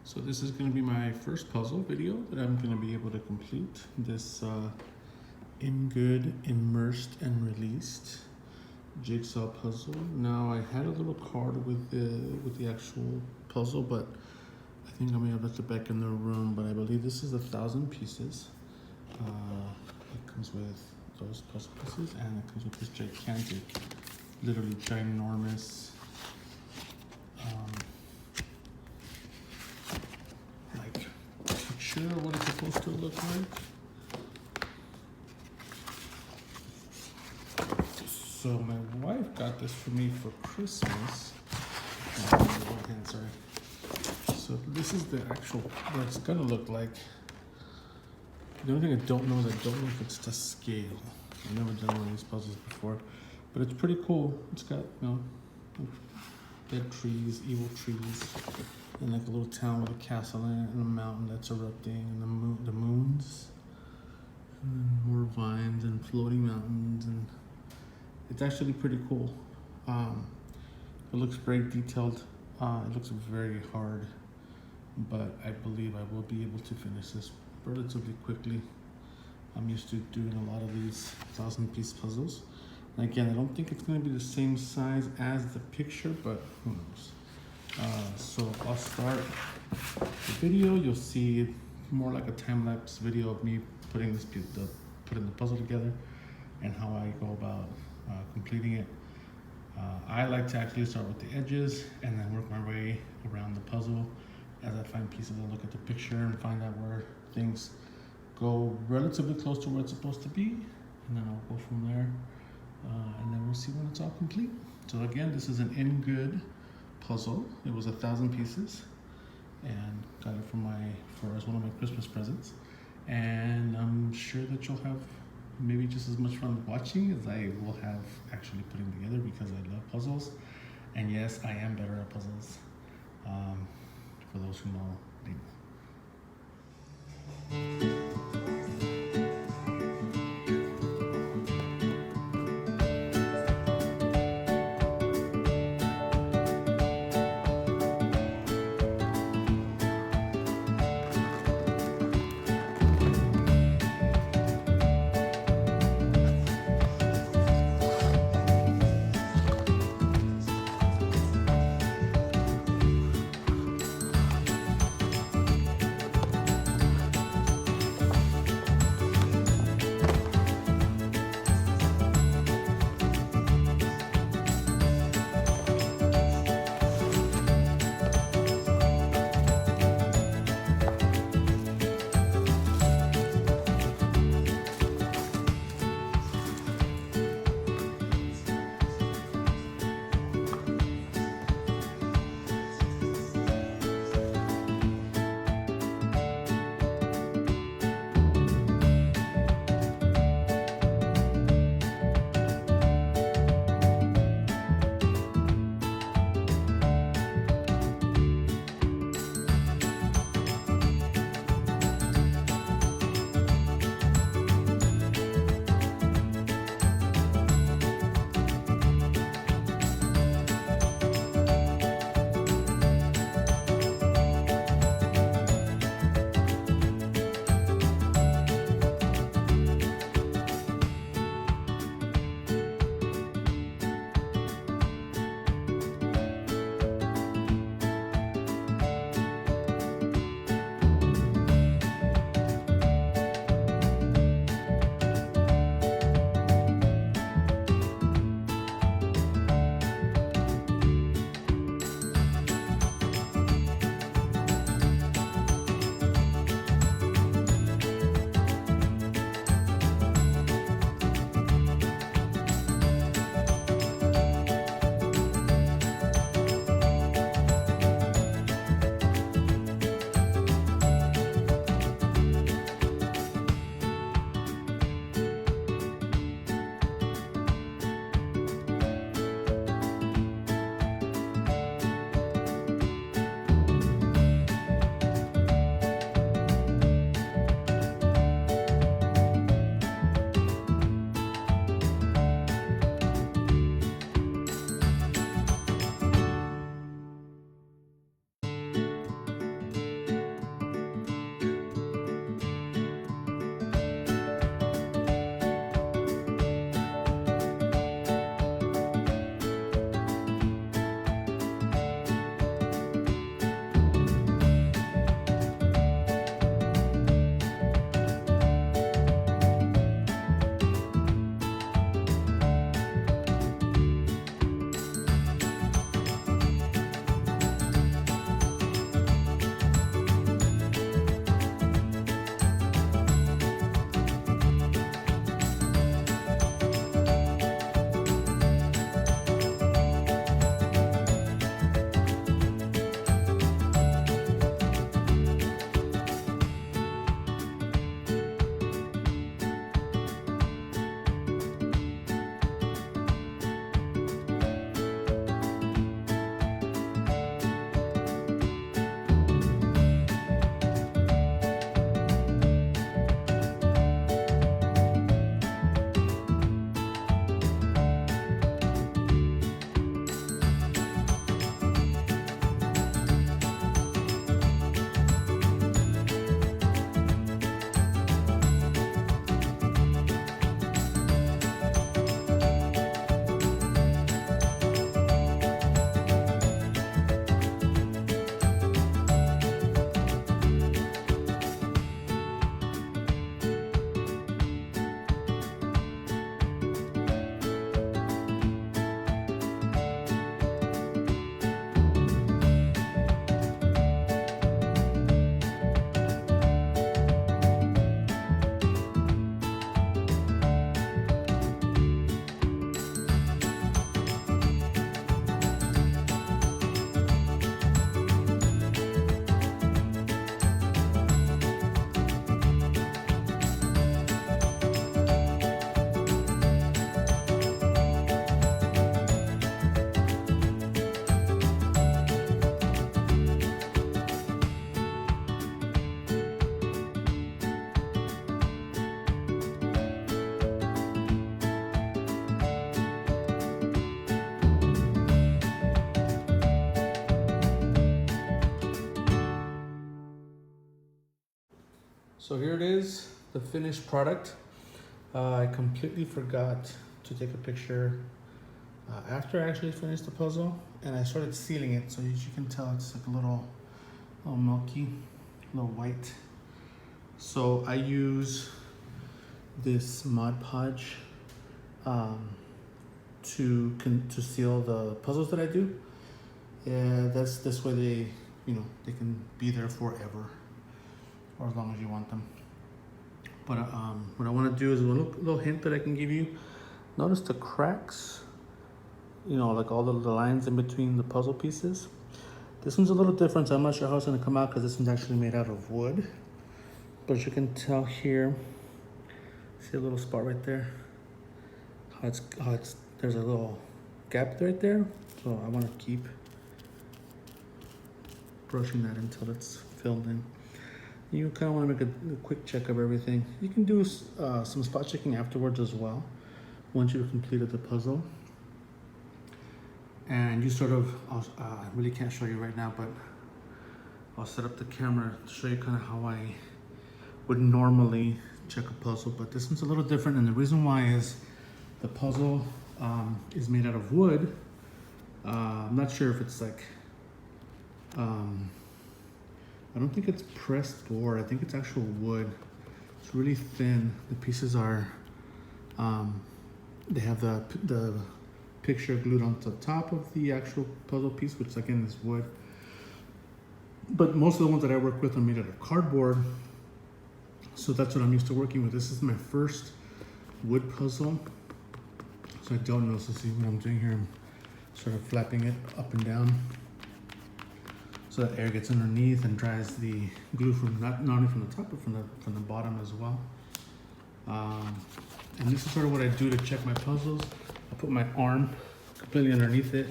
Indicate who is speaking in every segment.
Speaker 1: So this is going to be my first puzzle video that I'm going to be able to complete. This In Good, Immersed, and Released jigsaw puzzle. Now I had a little card with the actual puzzle, but I think I may have left it back in the room. But I believe this is 1,000 pieces. It comes with those puzzle pieces, and it comes with this gigantic, literally ginormous picture of what it's supposed to look like. So my wife got this for me for Christmas. So this is the actual, what it's gonna look like. The only thing I don't know is I don't know if it's to scale. I've never done one of these puzzles before, but it's pretty cool. It's got, dead trees, evil trees, and like a little town with a castle in it, and a mountain that's erupting, and the moons, and then more vines and floating mountains, and it's actually pretty cool. It looks very detailed. It looks very hard, but I believe I will be able to finish this relatively quickly. I'm used to doing a lot of these 1,000-piece puzzles. And again, I don't think it's going to be the same size as the picture, but who knows. So I'll start the video. You'll see more like a time-lapse video of me putting the puzzle together and how I go about completing it. I like to actually start with the edges and then work my way around the puzzle as I find pieces. I look at the picture and find out where things go relatively close to where it's supposed to be, and then I'll go from there, and then we'll see when it's all complete. So again, this is an In Good puzzle. It was 1,000 pieces, and got it as one of my Christmas presents. And I'm sure that you'll have maybe just as much fun watching as I will have actually putting together, because I love puzzles. And yes, I am better at puzzles. For those who know, they know. So here it is, the finished product. I completely forgot to take a picture after I actually finished the puzzle, and I started sealing it. So as you can tell, it's like a little milky, a little white. So I use this Mod Podge to seal the puzzles that I do. Yeah, that's this way they can be there forever, or as long as you want them. But what I want to do is a little hint that I can give you. Notice the cracks, like all the lines in between the puzzle pieces. This one's a little different, so I'm not sure how it's going to come out because this one's actually made out of wood. But as you can tell here, see a little spot right there? How it's there's a little gap right there. So I want to keep brushing that until it's filled in. You kind of want to make a quick check of everything. You can do some spot checking afterwards as well, once you've completed the puzzle. And you sort of, I really can't show you right now, but I'll set up the camera to show you kind of how I would normally check a puzzle. But this one's a little different, and the reason why is the puzzle is made out of wood. I'm not sure if it's like, I don't think it's pressed board. I think it's actual wood. It's really thin. The pieces are, they have the picture glued onto the top of the actual puzzle piece, which again is wood. But most of the ones that I work with are made out of cardboard. So that's what I'm used to working with. This is my first wood puzzle. So I don't know, so see what I'm doing here. I'm sort of flapping it up and down, so that air gets underneath and dries the glue from not only from the top but from the bottom as well. And this is sort of what I do to check my puzzles. I put my arm completely underneath it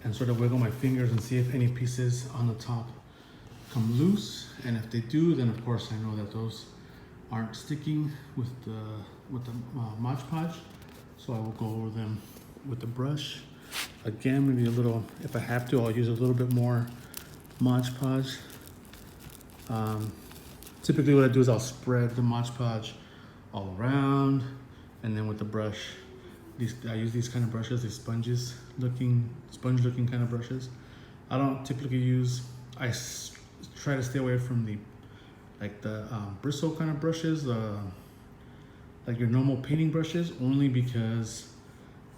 Speaker 1: and sort of wiggle my fingers and see if any pieces on the top come loose. And if they do, then of course I know that those aren't sticking with the Mod Podge. So I will go over them with the brush. Again, maybe a little, if I have to, I'll use a little bit more Mod Podge. Typically what I do is I'll spread the Mod Podge all around, and then with the brush, I use these kind of brushes, these sponge looking kind of brushes. I don't typically use, I try to stay away from the bristle kind of brushes, like your normal painting brushes, only because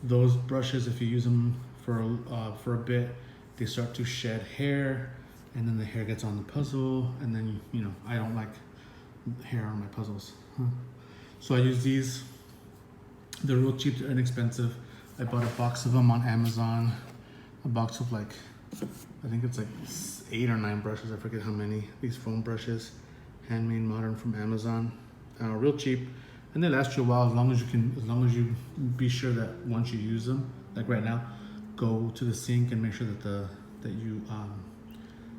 Speaker 1: those brushes, if you use them for a bit, they start to shed hair, and then the hair gets on the puzzle, and then I don't like hair on my puzzles. So I use these. They're real cheap, they're inexpensive. I bought a box of them on Amazon, a box of I think it's like 8 or 9 brushes, I forget how many. These foam brushes, handmade modern from Amazon, real cheap, and they last you a while as long as you be sure that once you use them, like right now, go to the sink and make sure that you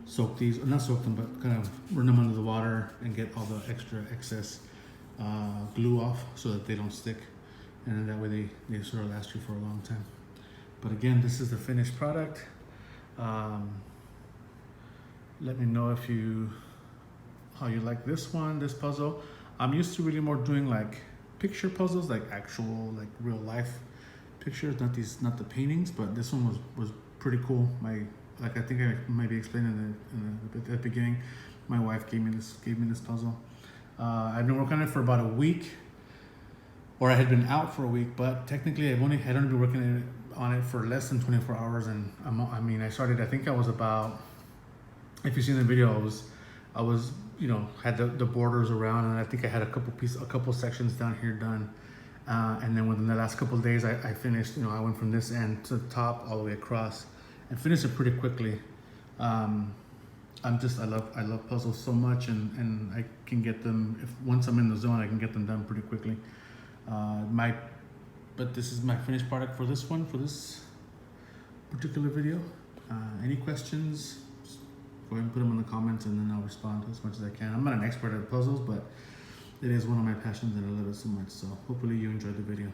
Speaker 1: soak these, or not soak them, but kind of run them under the water and get all the extra excess glue off so that they don't stick, and then that way they sort of last you for a long time. But again, this is the finished product. Let me know how you like this puzzle. I'm used to really more doing like picture puzzles, like actual, like real life pictures, not the paintings, but this one was pretty cool. I think I maybe explained at the beginning, my wife gave me this puzzle. I've been working on it for about a week, or I had been out for a week, but technically I'd only been working on it for less than 24 hours. And I started, I think I was about, if you've seen the video, I was had the borders around, and I think I had a couple sections down here done. And then within the last couple of days, I finished, I went from this end to the top all the way across and finished it pretty quickly. I love puzzles so much, and I can get them, once I'm in the zone, I can get them done pretty quickly. But this is my finished product for this particular video. Any questions, go ahead and put them in the comments, and then I'll respond as much as I can. I'm not an expert at puzzles, but it is one of my passions and I love it so much. So hopefully you enjoyed the video.